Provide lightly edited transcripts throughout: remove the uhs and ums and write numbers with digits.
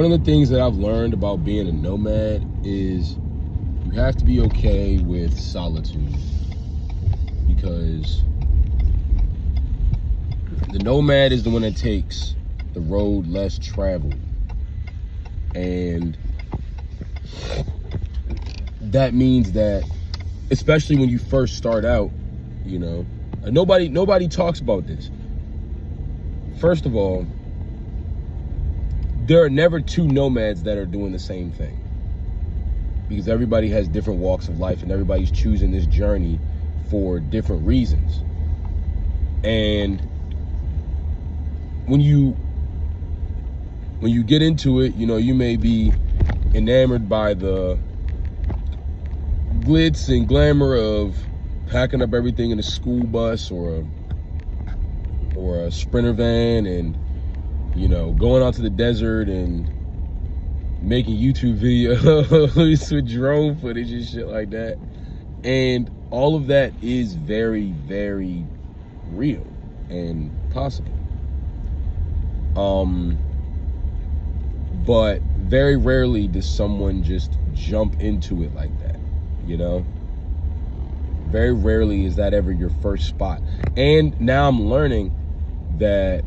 one of the things that I've learned about being a nomad is you have to be okay with solitude, because the nomad is the one that takes the road less traveled. And that means that, especially when you first start out, you know, nobody talks about this. First of all, there are never two nomads that are doing the same thing, because everybody has different walks of life and everybody's choosing this journey for different reasons. And when you get into it, you know, you may be enamored by the glitz and glamour of packing up everything in a school bus or a Sprinter van and, you know, going out to the desert and making YouTube videos with drone footage and shit like that. And all of that is very, very real and possible. But very rarely does someone just jump into it like that, you know? Very rarely is that ever your first spot. And now I'm learning that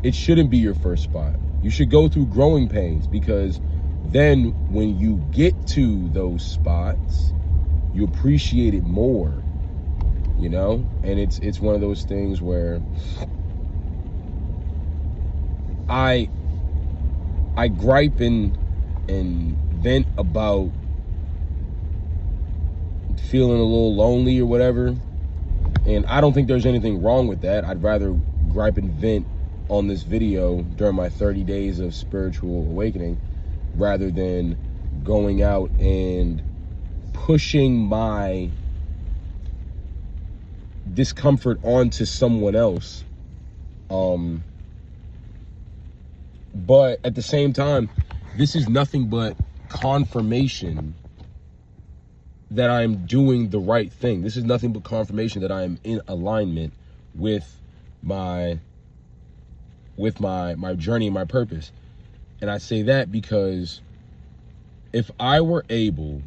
it shouldn't be your first spot. You should go through growing pains, because then when you get to those spots, you appreciate it more, you know? And it's one of those things where I gripe and vent about feeling a little lonely or whatever. And I don't think there's anything wrong with that. I'd rather gripe and vent on this video during my 30 days of spiritual awakening rather than going out and pushing my discomfort onto someone else. But at the same time, this is nothing but confirmation that I'm doing the right thing. This is nothing but confirmation that I am in alignment with my journey and my purpose. And I say that because if I were able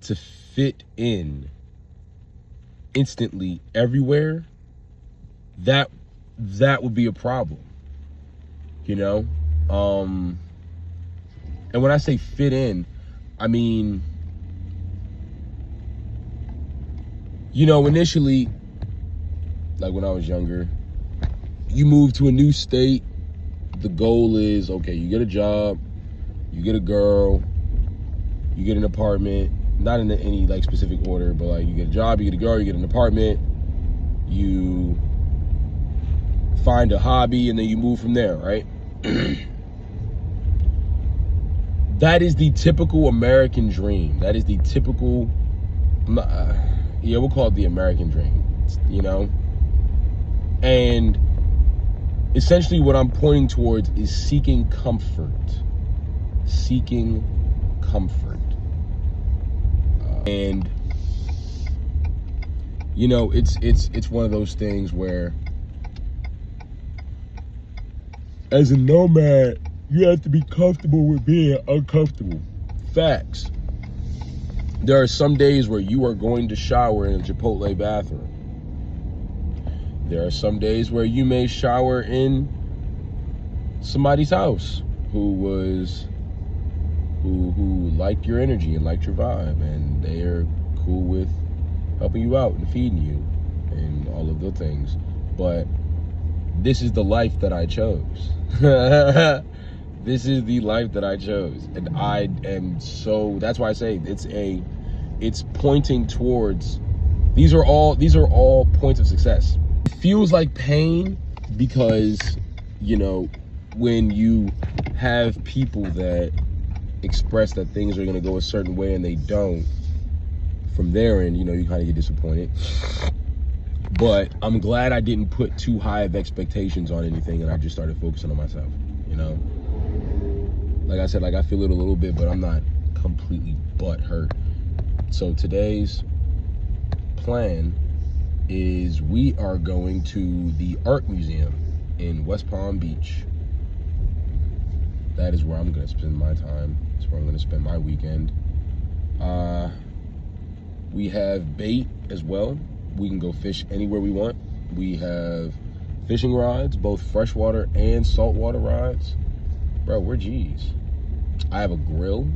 to fit in instantly everywhere, that would be a problem, you know? And when I say fit in, I mean, you know, initially, like when I was younger, you move to a new state, the goal is, okay, you get a job, you get a girl, you get an apartment, not in any like specific order, but like you get a job, you get a girl, you get an apartment, you find a hobby, and then you move from there, right? That is the typical American dream. That is the typical, yeah, we'll call it the American dream, you know? And essentially what I'm pointing towards is seeking comfort. Seeking comfort. And, you know, it's one of those things where, as a nomad, you have to be comfortable with being uncomfortable. Facts. There are some days where you are going to shower in a Chipotle bathroom. There are some days where you may shower in somebody's house who liked your energy and liked your vibe, and they are cool with helping you out and feeding you and all of the things. But this is the life that I chose. This is the life that I chose, and I am so, that's why I say it's pointing towards, these are all points of success. It feels like pain because, you know, when you have people that express that things are going to go a certain way and they don't, from their end, you know, you kind of get disappointed. But I'm glad I didn't put too high of expectations on anything, and I just started focusing on myself, you know? Like I said, like I feel it a little bit, but I'm not completely butthurt. So today's plan is we are going to the art museum in West Palm Beach. that is where I'm going to spend my time. That's where I'm going to spend my weekend. We have bait as well. We can go fish anywhere we want. We have fishing rods, both freshwater and saltwater rods. Bro, we're G's. I have a grill.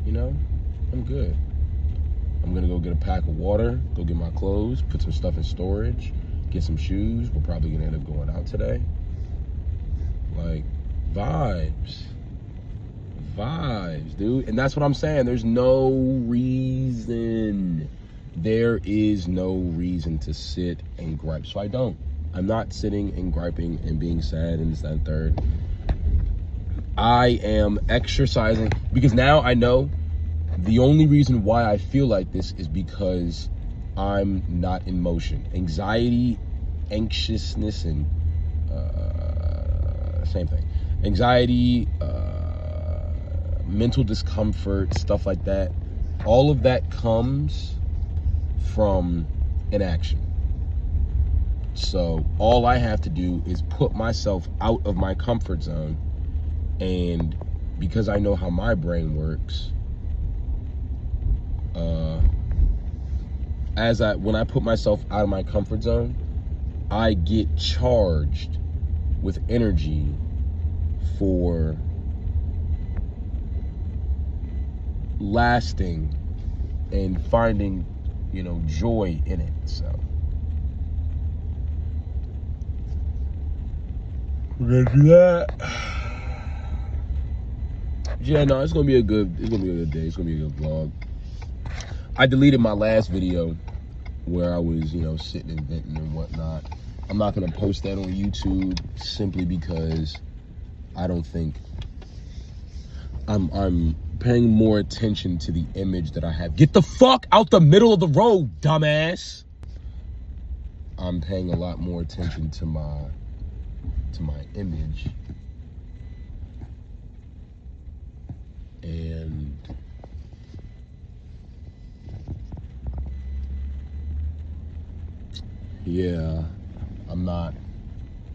You know, I'm good. I'm gonna go get a pack of water, go get my clothes, put some stuff in storage, get some shoes. We're probably gonna end up going out today. Like, vibes, dude. And that's what I'm saying. There is no reason to sit and gripe. So I'm not sitting and griping and being sad and this, that, and third. I am exercising because now I know the only reason why I feel like this is because I'm not in motion. Anxiety, anxiousness, and same thing. Anxiety, mental discomfort, stuff like that. All of that comes from inaction. So all I have to do is put myself out of my comfort zone, and because I know how my brain works, when I put myself out of my comfort zone, I get charged with energy for lasting and finding, joy in it. So we're gonna do that. Yeah, no, it's gonna be a good day. It's gonna be a good vlog. I deleted my last video where I was, sitting and venting and whatnot. I'm not gonna post that on YouTube simply because I don't think I'm paying more attention to the image that I have. Get the fuck out the middle of the road, dumbass. I'm paying a lot more attention to my image. And yeah,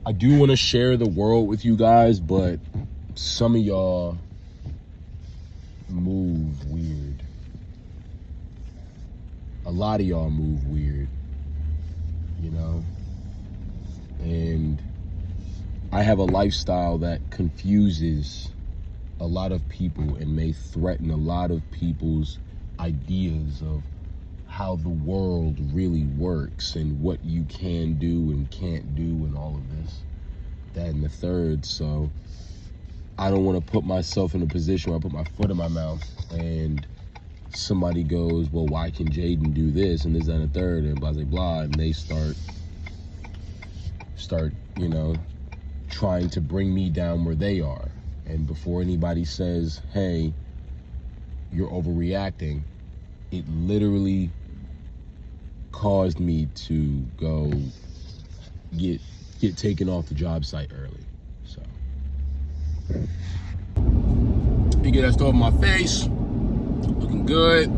I do want to share the world with you guys, but some of y'all move weird. A lot of y'all move weird, and I have a lifestyle that confuses a lot of people and may threaten a lot of people's ideas of how the world really works and what you can do and can't do and all of this, that, and the third. So I don't want to put myself in a position where I put my foot in my mouth and somebody goes, well, why can Jaden do this and this, that, and the third, and blah, blah, blah, and they start, trying to bring me down where they are. And before anybody says, hey, you're overreacting, it literally caused me to go get taken off the job site early. So you get that stuff on my face, looking good.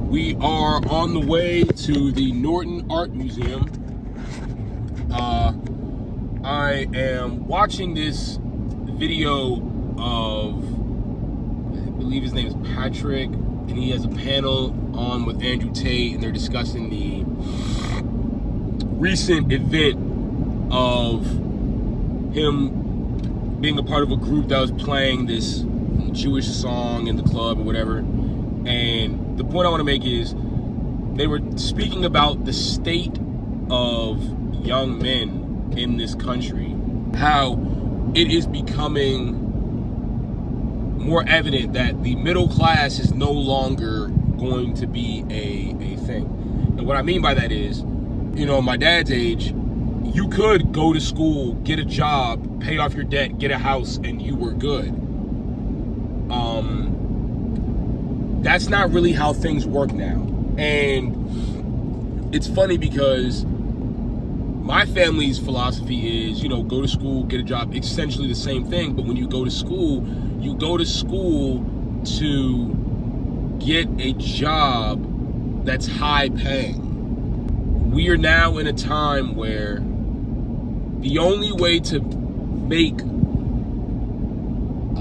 We are on the way to the Norton Art Museum. I am watching this video of, I believe his name is Patrick, and he has a panel on with Andrew Tate, and they're discussing the recent event of him being a part of a group that was playing this Jewish song in the club or whatever. And the point I want to make is they were speaking about the state of young men in this country, how it is becoming more evident that the middle class is no longer going to be a thing. And what I mean by that is, my dad's age, you could go to school, get a job, pay off your debt, get a house, and you were good. That's not really how things work now. And it's funny because my family's philosophy is, go to school, get a job, essentially the same thing. But when you go to school to get a job that's high paying. We are now in a time where the only way to make a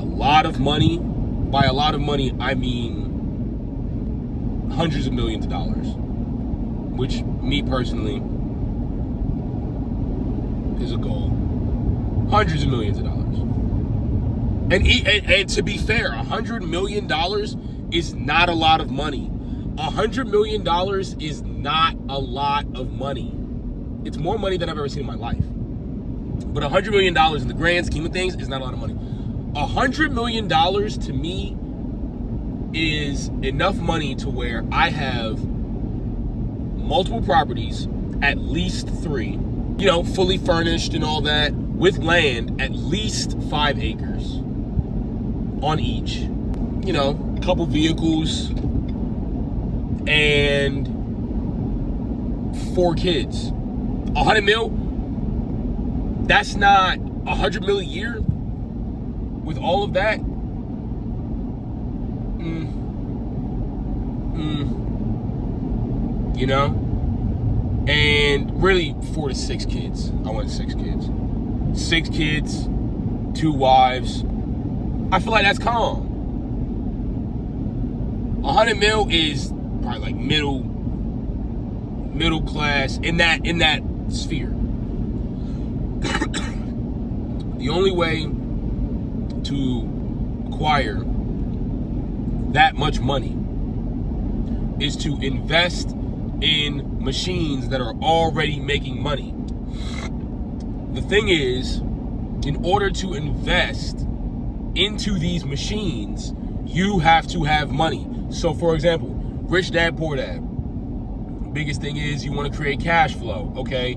lot of money. By a lot of money, I mean hundreds of millions of dollars, which me personally is a goal. Hundreds of millions of dollars. And to be fair, $100 million is not a lot of money. $100 million is not a lot of money. It's more money than I've ever seen in my life. But $100 million in the grand scheme of things is not a lot of money. $100 million to me is enough money to where I have multiple properties, at least 3, fully furnished and all that, with land, at least 5 acres on each, a couple vehicles, and 4 kids. 100 mil, that's not 100 mil a year with all of that. And really 4 to 6 kids. I want 6 kids. 6 kids, 2 wives. I feel like that's calm. 100 mil is probably like middle class in that sphere. The only way to acquire that much money is to invest in machines that are already making money. The thing is, in order to invest into these machines, you have to have money. So for example, Rich Dad Poor Dad. Biggest thing is you want to create cash flow, okay?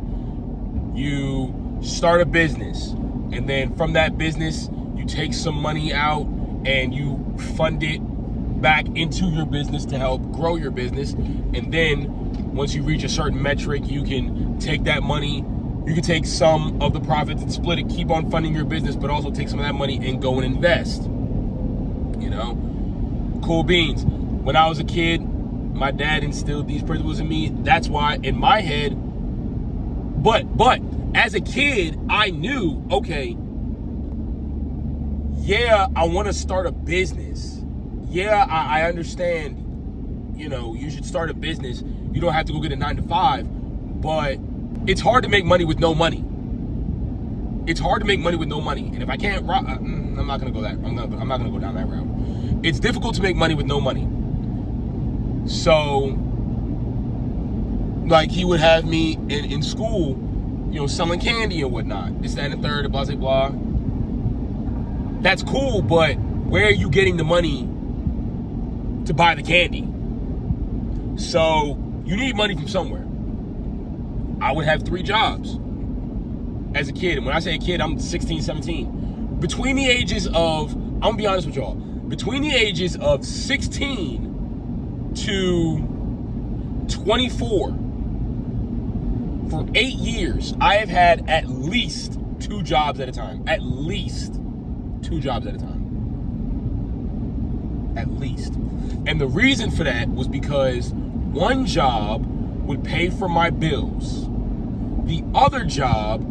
You start a business, and then from that business, you take some money out and you fund it back into your business to help grow your business. And then once you reach a certain metric, you can take that money, you can take some of the profits and split it, keep on funding your business, but also take some of that money and go and invest. Cool beans. When I was a kid, my dad instilled these principles in me. That's why in my head, but as a kid, I knew, okay, yeah, I want to start a business. Yeah, I understand, you should start a business. You don't have to go get a 9-to-5, but it's hard to make money with no money. It's hard to make money with no money. And if I can't, I'm not going to go that. I'm not going to go down that route. It's difficult to make money with no money. So, like, he would have me in school, selling candy and whatnot. This, that, and the third, blah, blah, blah. That's cool, but where are you getting the money to buy the candy? So, you need money from somewhere. I would have 3 jobs as a kid. And when I say a kid, I'm 16, 17. Between the ages of, I'm going to be honest with y'all, between the ages of 16 to 24, for 8 years, I have had at least 2 jobs at a time. At least 2 jobs at a time. At least. And the reason for that was because one job would pay for my bills. The other job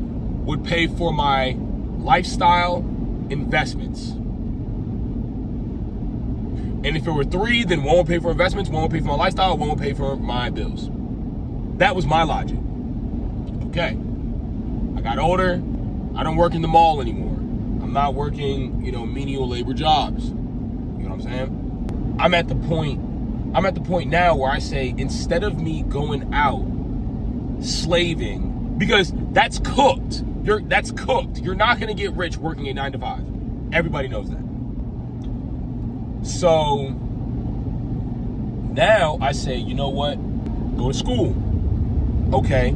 would pay for my lifestyle investments. And if it were 3, then one would pay for investments, one would pay for my lifestyle, one would pay for my bills. That was my logic. Okay. I got older. I don't work in the mall anymore. I'm not working, menial labor jobs. You know what I'm saying? I'm at the point now where I say, instead of me going out slaving, because that's cooked. That's cooked. You're not going to get rich working a 9-to-5. Everybody knows that. So now I say, you know what? Go to school. Okay.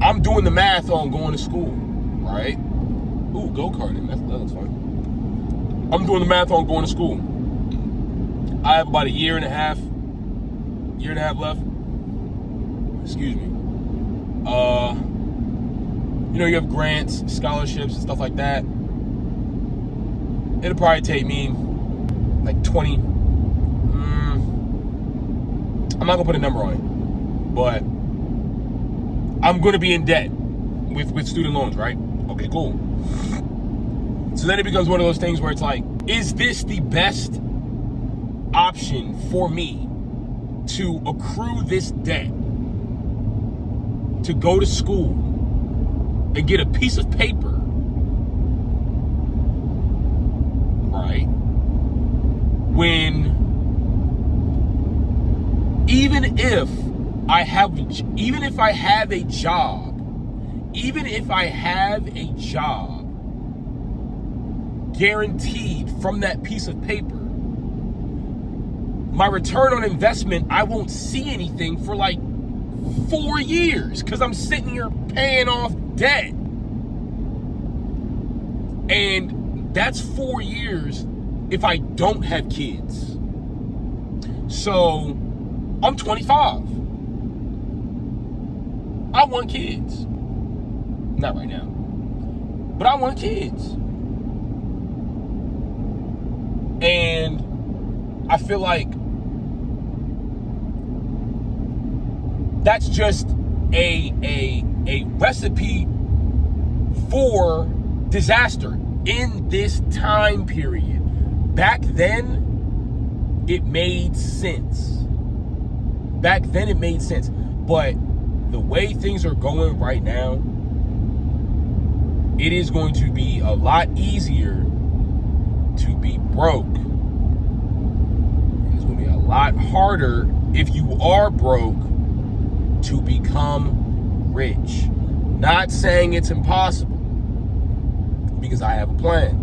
I'm doing the math on going to school, right? Ooh, go-karting. That looks fun. I'm doing the math on going to school. I have about a year and a half left. Excuse me. You have grants, scholarships, and stuff like that. It'll probably take me like 20. I'm not gonna put a number on it, but I'm gonna be in debt with student loans, right? Okay, cool. So then it becomes one of those things where it's like, is this the best option for me to accrue this debt, to go to school and get a piece of paper, right? When even if I have a job guaranteed from that piece of paper, my return on investment, I won't see anything for like 4 years because I'm sitting here paying off debt. And that's 4 years if I don't have kids. So I'm 25. I want kids. Not right now. But I want kids. And I feel like that's just a recipe for disaster in this time period. Back then, it made sense. But the way things are going right now, it is going to be a lot easier to be broke. And it's going to be a lot harder if you are broke to become rich. Not saying it's impossible, because I have a plan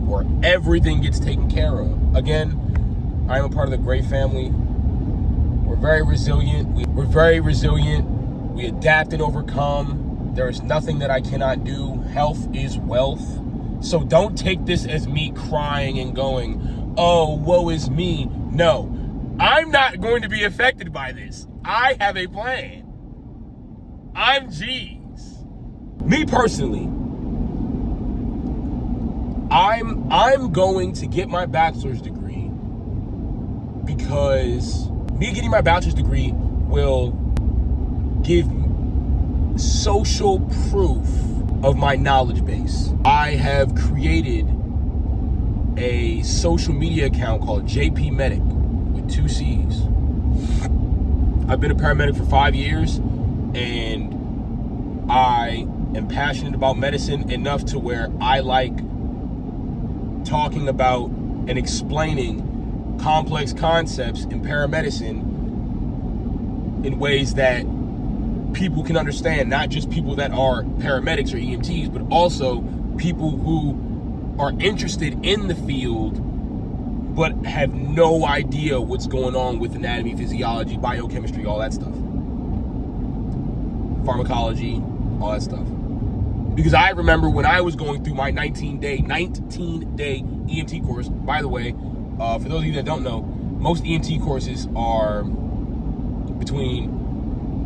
where everything gets taken care of. Again, I am a part of the great family. We're very resilient. We adapt and overcome. There is nothing that I cannot do. Health is wealth. So don't take this as me crying and going, oh, woe is me. No, I'm not going to be affected by this. I have a plan. I'm G's. Me personally, I'm going to get my bachelor's degree because me getting my bachelor's degree will give social proof of my knowledge base. I have created a social media account called JP Medic with 2 C's. I've been a paramedic for 5 years, and I am passionate about medicine enough to where I like talking about and explaining complex concepts in paramedicine in ways that people can understand, not just people that are paramedics or EMTs, but also people who are interested in the field but have no idea what's going on with anatomy, physiology, biochemistry, all that stuff. Pharmacology, all that stuff. Because I remember when I was going through my 19-day EMT course. By the way, for those of you that don't know, most EMT courses are between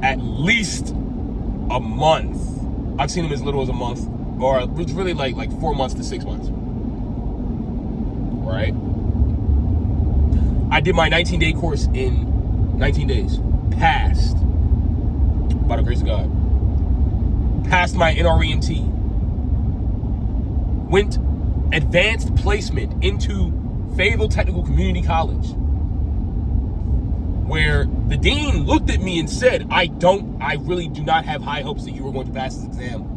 at least a month. I've seen them as little as a month, or it's really like 4 months to 6 months. Right? I did my 19-day course in 19 days. Passed. By the grace of God. Passed my NREMT. Went advanced placement into Fayetteville Technical Community College, where the dean looked at me and said, I really do not have high hopes that you are going to pass this exam,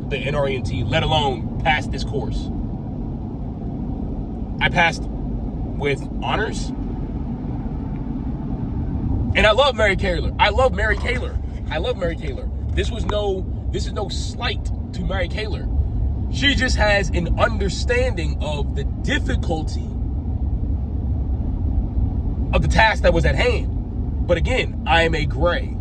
the NREMT, let alone pass this course. I passed with honors. And I love Mary Kaler. This is no slight to Mary Kaler. She just has an understanding of the difficulty of the task that was at hand. But again, I am a gray.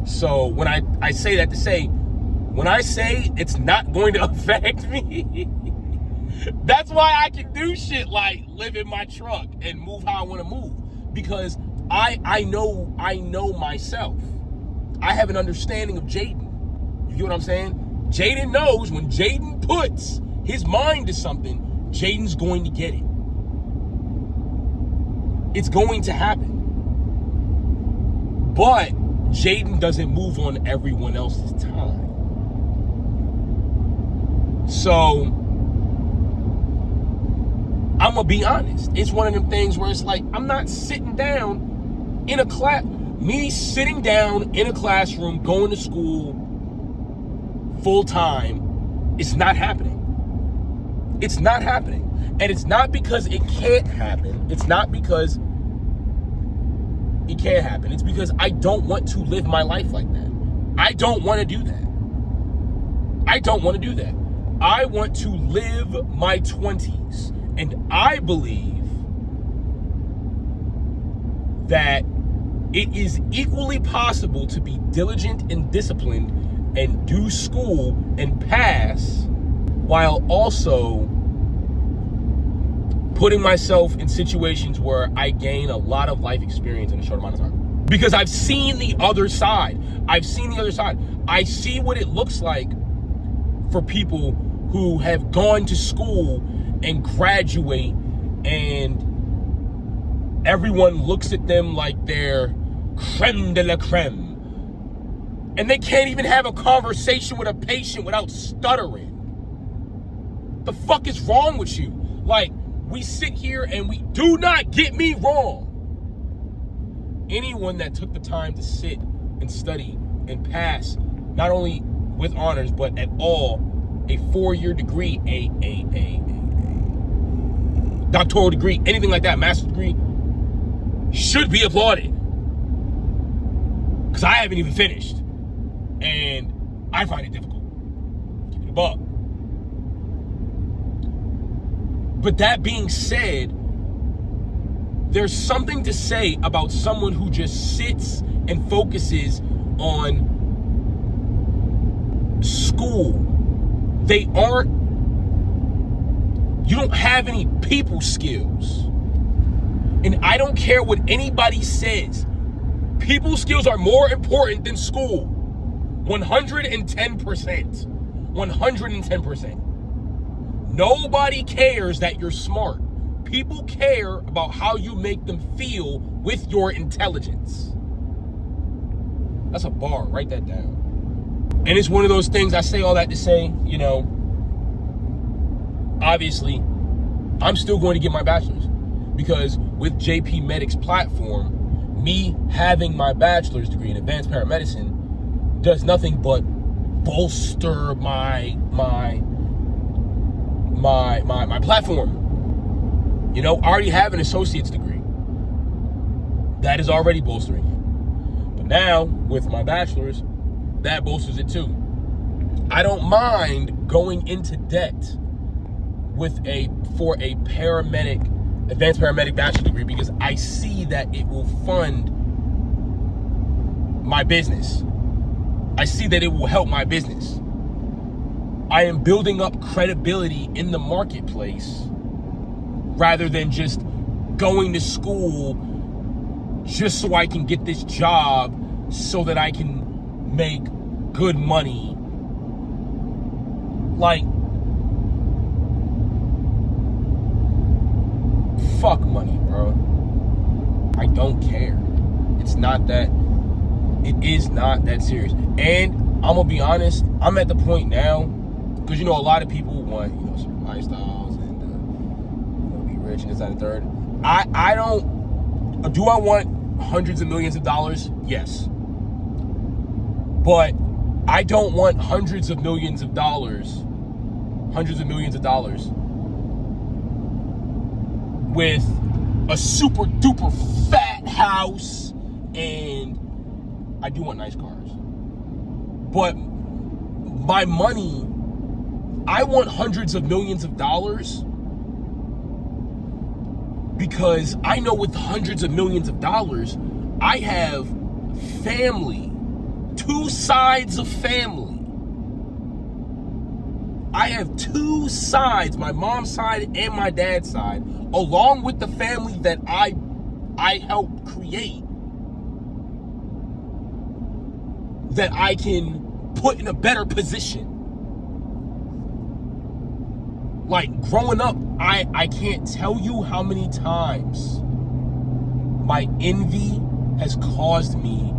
So when I say that to say, when I say it's not going to affect me, that's why I can do shit like live in my truck and move how I want to move. Because I know myself. I have an understanding of Jaden. You get what I'm saying? Jaden knows when Jaden puts his mind to something, Jaden's going to get it. It's going to happen. But Jaden doesn't move on everyone else's time. So I'm gonna be honest. It's one of them things where it's like, I'm not sitting down in a class. Me sitting down in a classroom, going to school full time, it's not happening. It's not happening. And it's not because it can't happen. It's not because it can't happen. It's because I don't want to live my life like that. I don't want to do that. I don't want to do that. I want to live my 20s. And I believe that it is equally possible to be diligent and disciplined and do school and pass while also putting myself in situations where I gain a lot of life experience in a short amount of time. Because I've seen the other side. I see what it looks like for people who have gone to school and graduate, and everyone looks at them like they're creme de la creme. And they can't even have a conversation with a patient without stuttering. The fuck is wrong with you? Like, we sit here and we do not get me wrong. Anyone that took the time to sit and study and pass, not only with honors, but at all, a 4-year degree, a doctoral degree, anything like that, master's degree, should be applauded. Because I haven't even finished. And I find it difficult. Keep it a buck. But that being said, there's something to say about someone who just sits and focuses on school. You don't have any people skills. And I don't care what anybody says. People skills are more important than school. 110%. 110%. Nobody cares that you're smart. People care about how you make them feel with your intelligence. That's a bar. Write that down. And it's one of those things, I say all that to say, obviously, I'm still going to get my bachelor's. Because with JP Medic's platform, me having my bachelor's degree in advanced paramedicine does nothing but bolster my platform. I already have an associate's degree. That is already bolstering it. But now, with my bachelor's, that bolsters it too. I don't mind going into debt for a advanced paramedic bachelor's degree, because I see that it will fund my business. I see that it will help my business. I am building up credibility in the marketplace rather than just going to school just so I can get this job so that I can make good money. Like, fuck money, bro. I don't care. It is not that serious. And I'm gonna be honest, I'm at the point now, because a lot of people want certain lifestyles and be rich and this, that, and third. I don't. Do I want hundreds of millions of dollars? Yes. But I don't want hundreds of millions of dollars with a super duper fat house, and I do want nice cars. But my money, I want hundreds of millions of dollars because I know with hundreds of millions of dollars, I have family, 2 sides of family. I have 2 sides, my mom's side and my dad's side, along with the family that I helped create, that I can put in a better position. Like, growing up, I can't tell you how many times my envy has caused me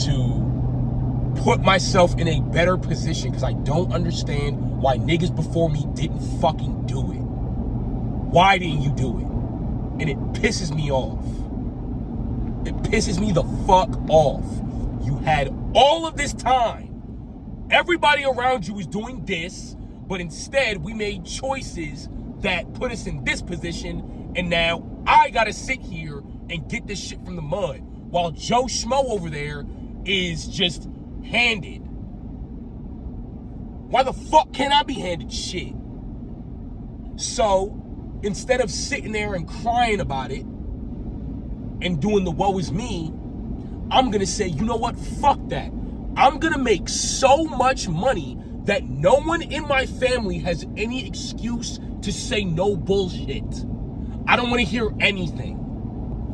to put myself in a better position because I don't understand why niggas before me didn't fucking do it. Why didn't you do it? And it pisses me off. It pisses me the fuck off. You had all of this time. Everybody around you was doing this, but instead we made choices that put us in this position, and now I gotta sit here and get this shit from the mud while Joe Schmo over there is just handed. Why the fuck can't I be handed shit? So instead of sitting there and crying about it and doing the woe is me, I'm gonna say, you know what, fuck that. I'm gonna make so much money that no one in my family has any excuse to say no bullshit. I don't wanna hear anything.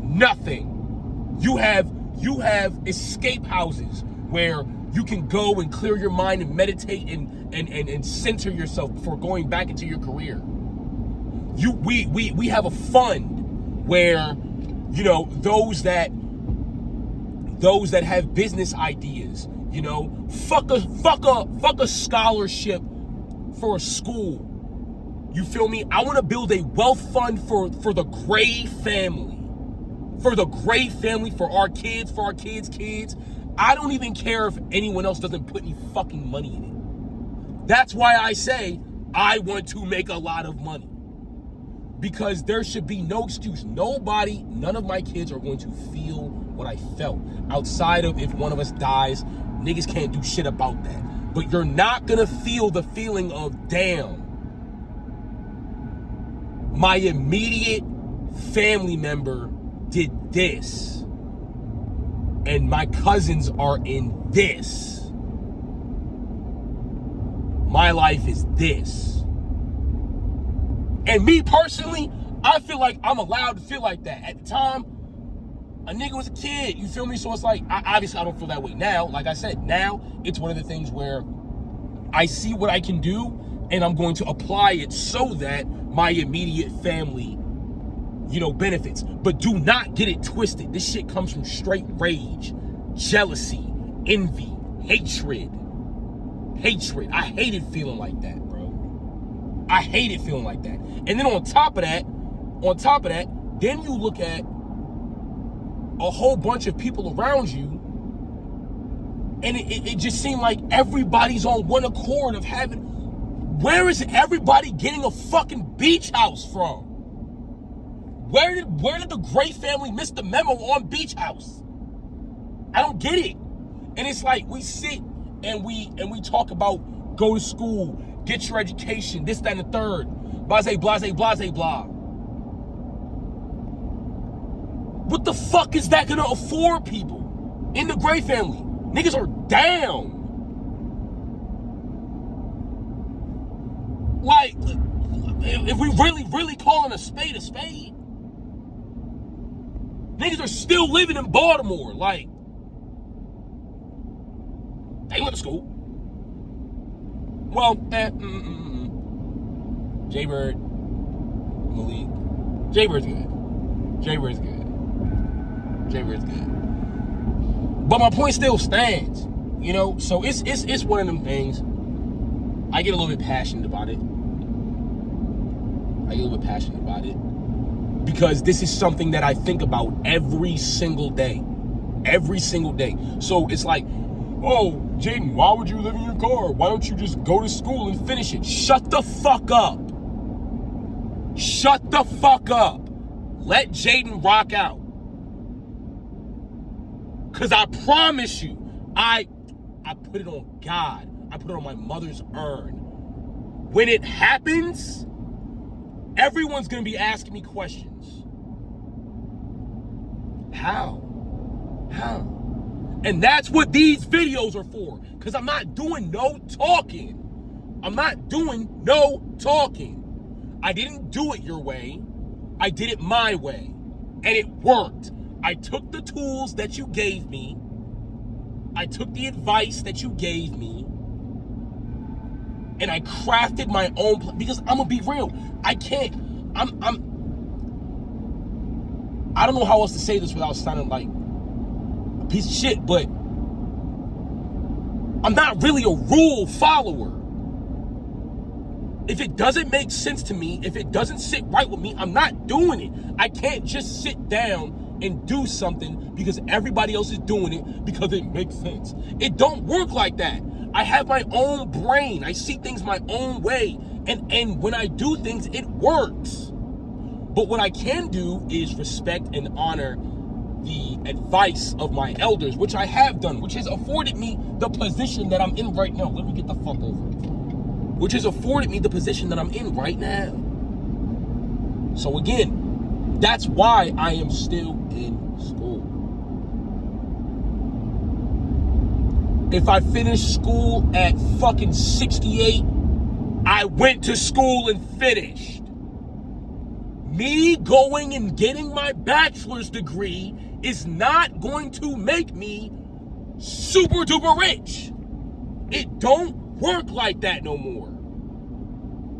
Nothing. You have escape houses where you can go and clear your mind and meditate and center yourself before going back into your career. We have a fund where, you know, those that have business ideas, you know, fuck a scholarship for a school. You feel me? I want to build a wealth fund for the Gray family. For the Gray family, for our kids, kids. I don't even care if anyone else doesn't put any fucking money in it. That's why I say I want to make a lot of money. Because there should be no excuse. None of my kids are going to feel what I felt. Outside of if one of us dies, niggas can't do shit about that. But you're not gonna feel the feeling of, damn, my immediate family member did this, and my cousins are in this. My life is this. And me personally, I feel like I'm allowed to feel like that. At the time, a nigga was a kid, you feel me? So it's like, obviously I don't feel that way now. Like I said, now it's one of the things where I see what I can do and I'm going to apply it so that my immediate family, you know, benefits. But do not get it twisted. This shit comes from straight rage, jealousy, envy, hatred. I hated feeling like that, bro. I hated feeling like that. And then on top of that, then you look at a whole bunch of people around you, and it just seemed like everybody's on one accord of having, where is everybody getting a fucking beach house from? Where did the Gray family miss the memo on beach house? I don't get it. And it's like we sit and we talk about go to school, get your education, this, that, and the third. Blase, blase, blase, blah. What the fuck is that gonna afford people in the Gray family? Niggas are down. Like, if we really calling a spade, niggas are still living in Baltimore. Like, they went to school. Well, Jaybird, Malik. Jaybird's good. But my point still stands, you know? So it's one of them things. I get a little bit passionate about it. Because this is something that I think about every single day. So it's like, oh, Jaden, why would you live in your car? Why don't you just go to school and finish it? Shut the fuck up. Let Jaden rock out. Because I promise you, I put it on God. I put it on my mother's urn. When it happens, everyone's going to be asking me questions. How? And that's what these videos are for. Because I'm not doing no talking. I didn't do it your way. I did it my way. And it worked. I took the tools that you gave me. I took the advice that you gave me. And I crafted my own plan. Because I'm going to be real. I don't know how else to say this without sounding like a piece of shit, but I'm not really a rule follower. If it doesn't make sense to me, if it doesn't sit right with me, I'm not doing it. I can't just sit down and do something because everybody else is doing it because it makes sense. It don't work like that. I have my own brain. I see things my own way. And when I do things, it works. But what I can do is respect and honor the advice of my elders, which I have done, which has afforded me the position that I'm in right now. Let me get the fuck over. Which has afforded me the position that I'm in right now. So again, that's why I am still in school. If I finished school at fucking 68, I went to school and finished. Me going and getting my bachelor's degree is not going to make me super duper rich. It don't work like that no more.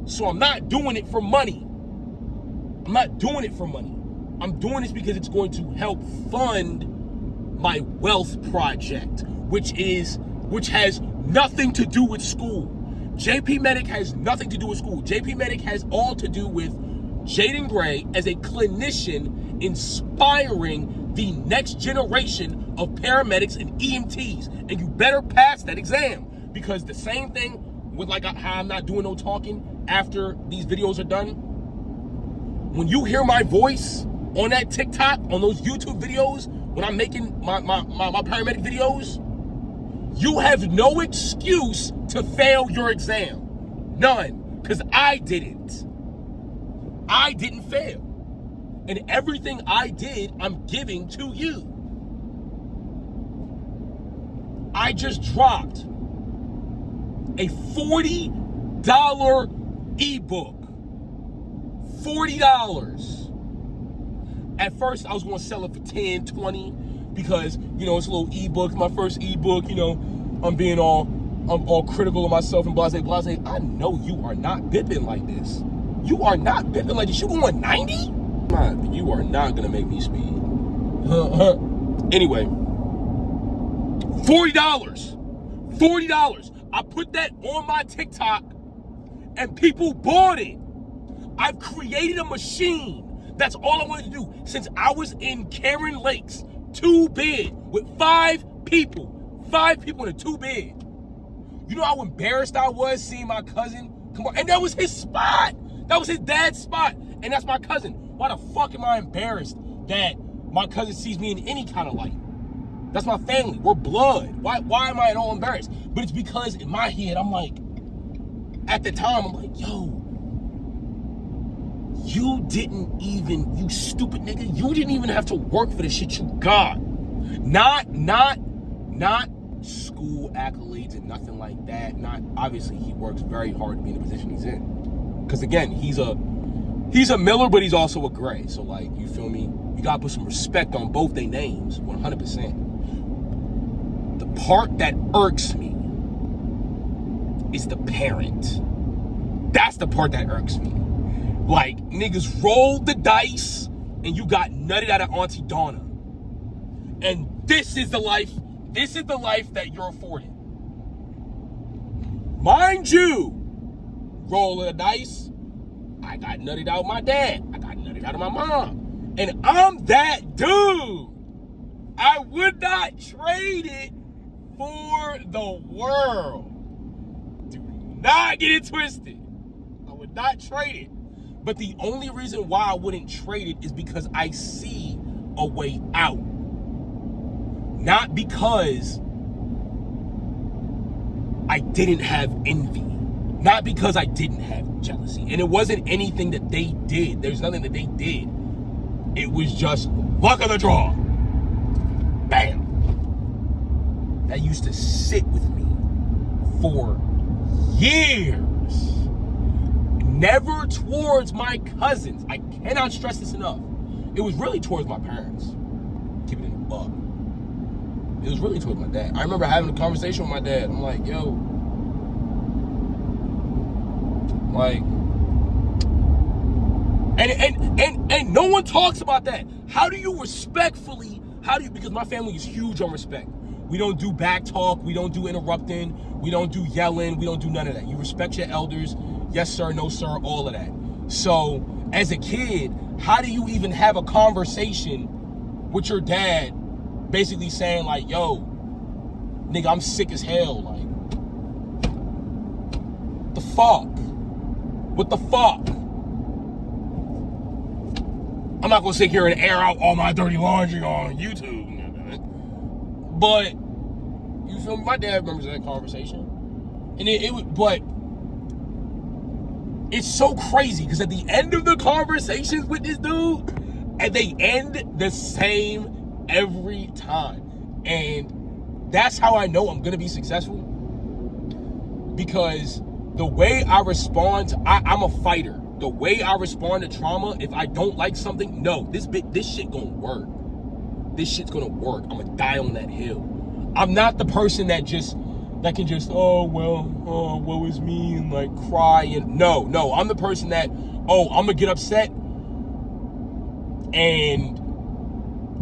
So I'm not doing it for money. I'm not doing it for money. I'm doing this because it's going to help fund my wealth project, which has nothing to do with school. JP Medic has nothing to do with school. JP Medic has all to do with Jaden Gray as a clinician inspiring the next generation of paramedics and EMTs. And you better pass that exam, because the same thing with like how I'm not doing no talking after these videos are done. When you hear my voice on that TikTok, on those YouTube videos, when I'm making my paramedic videos, you have no excuse to fail your exam. None. Because I didn't. I didn't fail. And everything I did, I'm giving to you. I just dropped a $40 ebook. $40. At first, I was going to sell it for $10, $20 because, you know, it's a little ebook. My first ebook, you know, I'm all critical of myself and blase. I know you are not bipping like this. You are not bipping like this. You going 90? You are not going to make me speed. Anyway, $40. $40. I put that on my TikTok and people bought it. I've created a machine. That's all I wanted to do since I was in Karen Lakes, 2-bed, with 5 people. 5 people in a 2-bed. You know how embarrassed I was seeing my cousin come on? And that was his spot. That was his dad's spot. And that's my cousin. Why the fuck am I embarrassed that my cousin sees me in any kind of light? That's my family. We're blood. Why am I at all embarrassed? But it's because in my head, I'm like, at the time, I'm like, yo, you stupid nigga, you didn't even have to work for the shit you got. Not school accolades and nothing like that. Not, obviously, he works very hard to be in the position he's in. Because again, he's a Miller, but he's also a Gray. So like, you feel me? You gotta put some respect on both their names, 100%. The part that irks me is the parent. That's the part that irks me. Like, niggas rolled the dice and you got nutted out of Auntie Donna. And this is the life that you're afforded. Mind you, rolling the dice, I got nutted out of my dad. I got nutted out of my mom. And I'm that dude. I would not trade it for the world. Do not get it twisted. I would not trade it. But the only reason why I wouldn't trade it is because I see a way out. Not because I didn't have envy. Not because I didn't have jealousy. And it wasn't anything that they did. There's nothing that they did. It was just luck of the draw. Bam. That used to sit with me for years. Never towards my cousins. I cannot stress this enough. It was really towards my parents. Keep it in the buck. It was really towards my dad. I remember having a conversation with my dad. I'm like, yo, like, and no one talks about that. How do you, because my family is huge on respect. We don't do back talk. We don't do interrupting. We don't do yelling. We don't do none of that. You respect your elders. Yes, sir. No, sir. All of that. So as a kid, how do you even have a conversation with your dad basically saying like, yo, nigga, I'm sick as hell. Like, the fuck? What the fuck? I'm not gonna sit here and air out all my dirty laundry on YouTube. But, you feel me? My dad remembers that conversation. And but it's so crazy because at the end of the conversations with this dude, and they end the same every time. And that's how I know I'm gonna be successful. Because the way I respond, I'm a fighter. The way I respond to trauma, if I don't like something, no, this shit gonna work. This shit's gonna work. I'm gonna die on that hill. I'm not the person that can just, woe is me, and like cry and no, I'm the person that, I'm gonna get upset and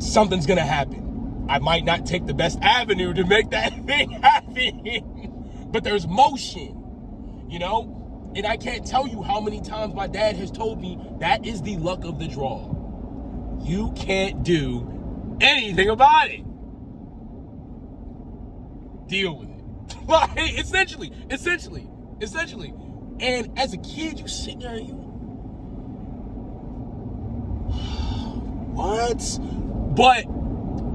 something's gonna happen. I might not take the best avenue to make that thing happen, but there's motion, you know? And I can't tell you how many times my dad has told me that is the luck of the draw. You can't do anything about it. Deal with it. Like, essentially. And as a kid, you sit there and you, what? But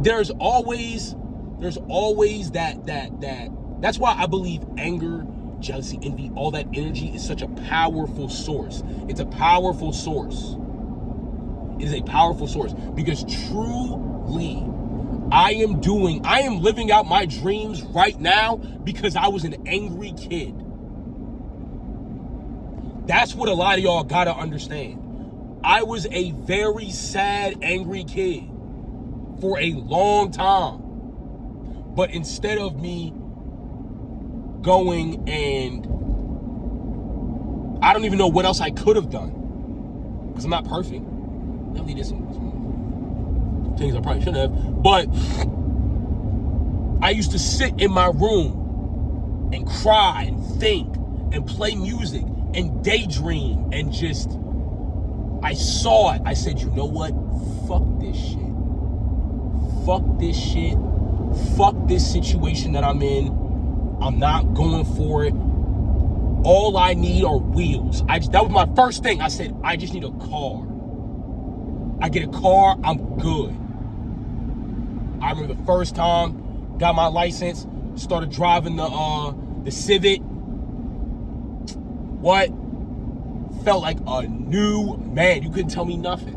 there's always that. That's why I believe anger, jealousy, envy, all that energy is such a powerful source. It's a powerful source. It is a powerful source because truly, I am living out my dreams right now because I was an angry kid. That's what a lot of y'all gotta understand. I was a very sad, angry kid for a long time. But instead of me going and I don't even know what else I could have done because I'm not perfect. I did some things I probably shouldn't have, but I used to sit in my room and cry and think and play music and daydream and just, I saw it. I said, you know what? Fuck this shit. Fuck this shit. Fuck this situation that I'm in. I'm not going for it. All I need are wheels. That was my first thing. I said, I just need a car. I get a car, I'm good. I remember the first time, got my license, started driving the Civic. What? Felt like a new man. You couldn't tell me nothing.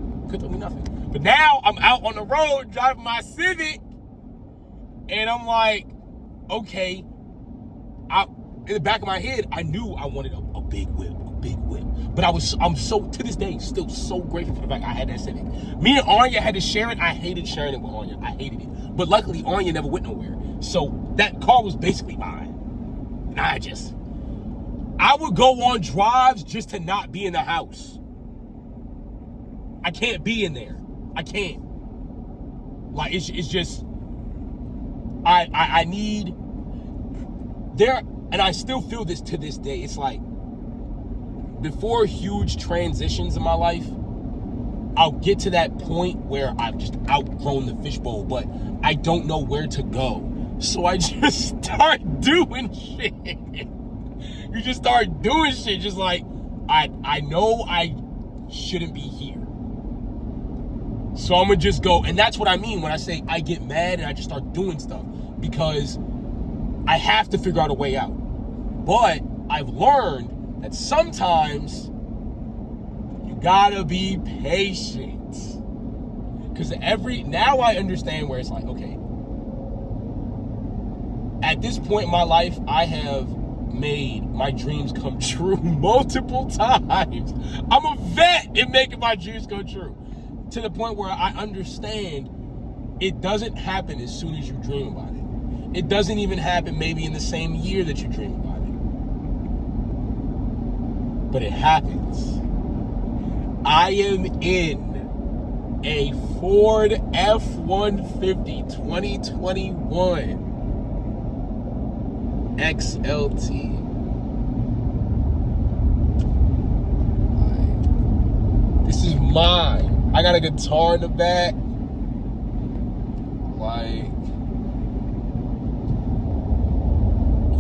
But now I'm out on the road driving my Civic, and I'm like, okay. In the back of my head, I knew I wanted a big whip. But I'm so, to this day, still so grateful for the fact I had that Civic. Me and Anya had to share it. I hated sharing it with Anya. I hated it. But luckily, Anya never went nowhere. So that car was basically mine. And I would go on drives just to not be in the house. I can't be in there. I can't. Like, it's just, I need, and I still feel this to this day. It's like, before huge transitions in my life, I'll get to that point where I've just outgrown the fishbowl, but I don't know where to go. So I just start doing shit. You just start doing shit. Just like, I know I shouldn't be here. So I'm gonna just go. And that's what I mean when I say I get mad and I just start doing stuff. Because I have to figure out a way out. But I've learned that sometimes you gotta be patient. Because now I understand where it's like, okay, at this point in my life, I have made my dreams come true multiple times. I'm a vet in making my dreams come true. To the point where I understand it doesn't happen as soon as you dream about it. It doesn't even happen maybe in the same year that you dream about it. But it happens. I am in a Ford F-150 2021 XLT. This is mine. I got a guitar in the back. Like,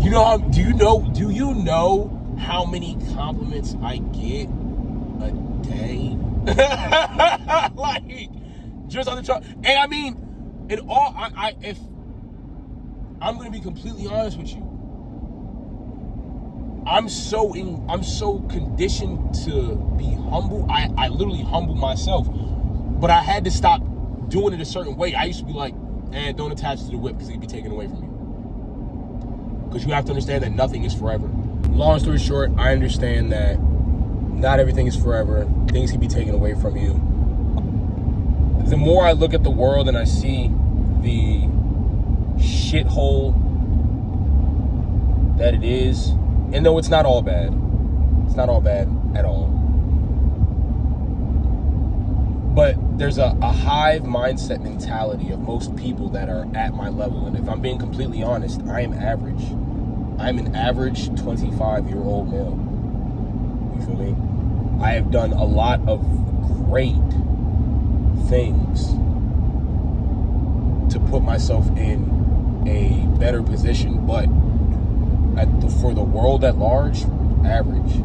you know, do you know how many compliments I get a day? Like, just on the chart. And I mean, in all, if I'm gonna be completely honest with you, I'm so conditioned to be humble. I literally humble myself, but I had to stop doing it a certain way. I used to be like, don't attach to the whip because it can be taken away from you. Because you have to understand that nothing is forever. Long story short, I understand that not everything is forever. Things can be taken away from you. The more I look at the world and I see the shithole that it is, and no, it's not all bad. It's not all bad at all. But there's a hive mindset mentality of most people that are at my level. And if I'm being completely honest, I am average. I'm an average 25-year-old male. You feel me? I have done a lot of great things to put myself in a better position, but for the world at large, average.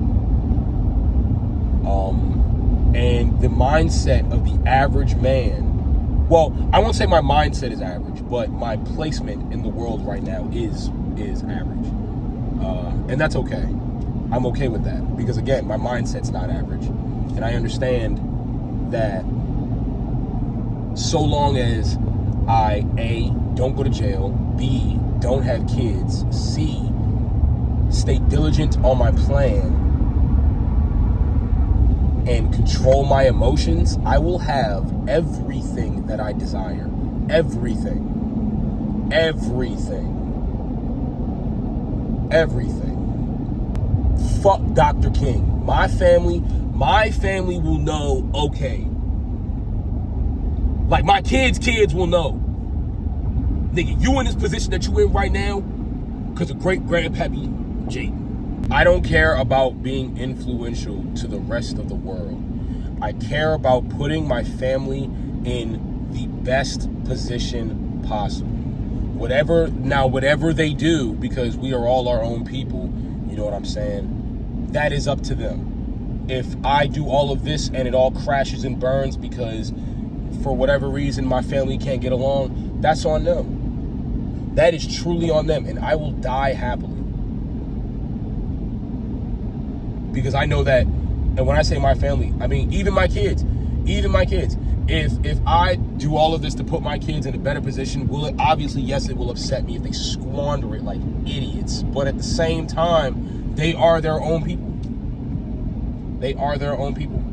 And the mindset of the average man, well, I won't say my mindset is average, but my placement in the world right now is average. And that's okay. I'm okay with that because, again, my mindset's not average. And I understand that so long as I, A, don't go to jail, B, don't have kids, C, stay diligent on my plan, and control my emotions, I will have everything that I desire. Everything. Fuck Dr. King. My family will know, okay. Like, my kids will know. Nigga, you in this position that you in right now because of great grandpappy Jake. I don't care about being influential to the rest of the world. I care about putting my family in the best position possible. Whatever they do, because we are all our own people, you know what I'm saying? That is up to them. If I do all of this and it all crashes and burns because for whatever reason my family can't get along, that's on them. That is truly on them, and I will die happily. Because I know that, and when I say my family, I mean even my kids. If I do all of this to put my kids in a better position, will it, obviously, yes, it will upset me if they squander it like idiots. But at the same time, they are their own people. They are their own people.